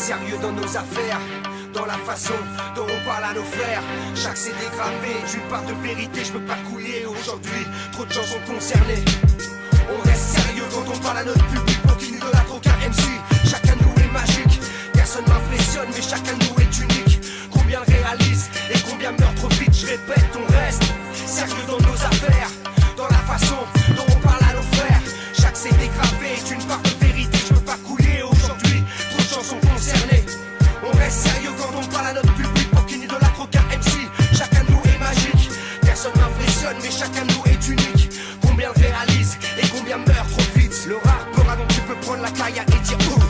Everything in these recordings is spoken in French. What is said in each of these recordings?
sérieux dans nos affaires, dans la façon dont on parle à nos frères. Chaque CD gravé est une part de vérité, je peux pas couiller aujourd'hui, trop de gens sont concernés. On reste sérieux quand on parle à notre public, pour qu'il n'idolâtre aucun MC. Chacun de nous est magique, personne m'impressionne, mais chacun de nous est unique. Combien le réalise et combien meurt trop vite, je répète, on reste sérieux dans nos affaires, dans la façon dont on parle à nos frères. Chaque CD gravé est une part de vérité, je peux pas couiller aujourd'hui, trop de gens sont concernés. On reste sérieux quand on parle à notre public, pour qu'il n'idolâtre aucun MC. Chacun de nous est magique, personne m'impressionne, mais chacun de nous est unique. Combien le réalise et combien meurt trop vite. Le rappeur dont tu peux prendre la carrière et dire ouh,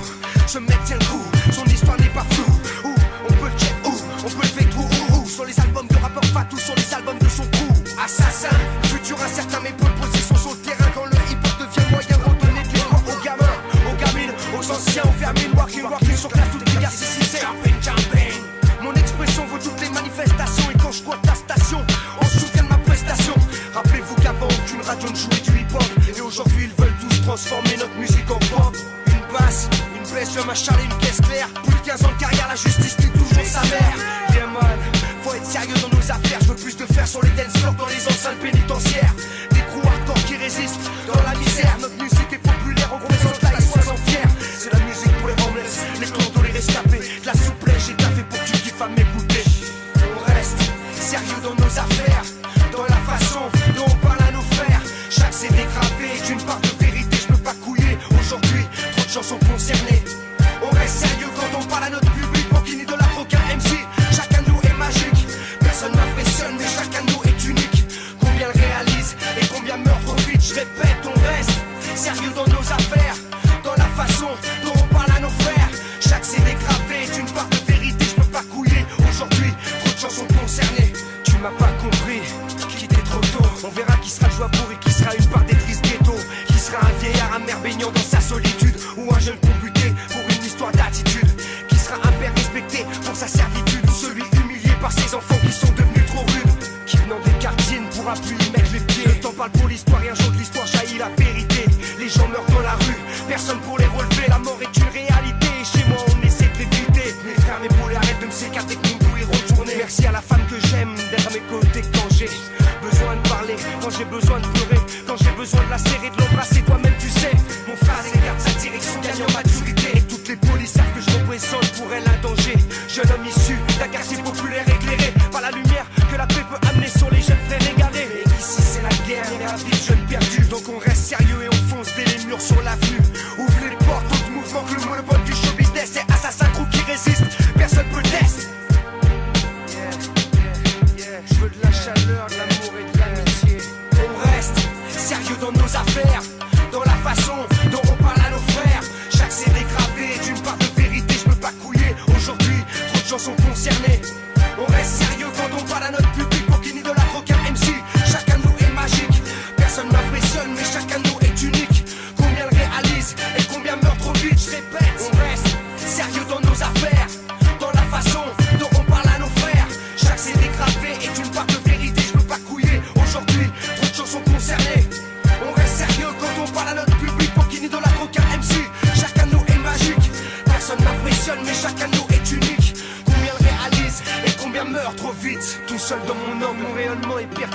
ce mec tient le coup, son histoire n'est pas floue. Ouh, on peut le check, ouh, on peut le faire tout, ouh, sur les albums de rappeurs Fatou, sur les albums de son crew. Assassin, futur incertain, mais bonne position sur le terrain. Quand le hip-hop devient moyen, redonner de l'espoir aux gamins, aux gamines, aux anciens, aux vermines. Walking sur classe, toutes les gars, c'est jumping. Mon expression vaut toutes les manifestations, et quand je squatte la station, on se souvient de ma prestation. Rappelez-vous qu'avant aucune radio ne jouait du hip-hop, et aujourd'hui ils veulent tous transformer notre musique en pop. Une basse, une baisse, je m'acharne une caisse claire. Plus de 15 ans de carrière, la justice tue toujours sa mère. Yeah man, faut être sérieux dans nos affaires. Je veux plus de faire sur les dance floors, dans les enceintes pénitentiaires. Des crews hardcore qui résistent dans la misère. Notre musique est populaire, on représente la sois-en fier. C'est la musique pour les homeless, les clodos, les rescapés. De la souplesse, j'ai taffé pour que tu kiffes à m'écouter. On reste sérieux dans nos affaires, dans la façon dont on parle à nos frères. Chaque CD gravé est une part de vérité, je peux pas couiller aujourd'hui, trop de gens sont concernés. On reste sérieux quand on parle à notre public, pour qu'il n'idolâtre aucun MC. Chacun de nous est magique, personne m'impressionne, mais chacun de nous est unique. Combien le réalise et combien meurt trop vite, je répète, on reste sérieux dans nos affaires, dans la façon dont on parle à nos frères. Chaque CD gravé est une part de vérité, je peux pas couiller aujourd'hui, trop de gens sont concernés. Tu m'as pas compris, quitter trop tôt. On verra qui sera le joueur et qui sera une part des tristes ghettos. Qui sera un vieillard amer baignant dans sa solitude, ou un jeune combuté pour une histoire d'attitude. Qui sera un père respecté pour sa servitude, ou celui humilié par ses enfants qui sont devenus trop rudes. Qui venant des quartiers ne pourra plus y mettre les pieds. Le temps parle pour l'histoire et un jour de l'histoire jaillit la vérité. Les gens meurent dans la rue, personne pour les relever. La mort est une réalité et chez moi on essaie de l'éviter. Mes frères, mes poulets, arrête de me sécater que mon goût est retourné. Merci à la femme que j'aime d'être à mes côtés quand j'ai besoin de parler, quand j'ai besoin de pleurer, quand j'ai besoin de la serrer, de l'embrasser. Toi-même tu sais, mon frère regarde sa direction, gagne en maturité. Et toutes les polices savent que je représente pour elle un danger. Jeune homme issu d'un quartier populaire éclairé par la lumière que la paix peut amener sur les jeunes frères égarés. Mais ici c'est la guerre et la vie de jeunes perdus. Donc on reste sérieux et on fonce dès les murs sur l'avenue. Ouvrez les portes, autres mouvements que le monopole du show business. C'est assassin crew qui résiste, personne peut tester. Je veux de la chaleur, de l'amour et de l'amitié. On reste sérieux dans nos affaires, dans la façon dont on parle à nos frères. Chaque CD gravé est une part de vérité, je peux pas couiller aujourd'hui, trop de gens sont concernés. On reste sérieux quand on parle à notre public, pour qu'il n'idolâtre aucun MC. Chacun de nous est magique, personne m'impressionne, mais chacun de nous est unique. Combien le réalise et combien meurt trop vite, je répète. On reste sérieux dans nos affaires, dans la façon dont on parle à nos frères. Chaque CD gravé est une part de vérité, je peux pas couiller aujourd'hui, trop de gens sont concernés. On reste sérieux quand on parle à notre public, pour qu'il n'idolâtre aucun MC. Chacun de nous est magique, personne m'impressionne, mais chacun de nous est unique. Combien le réalise et combien meurt trop vite. Tout seul dans mon âme, mon rayonnement est perçu.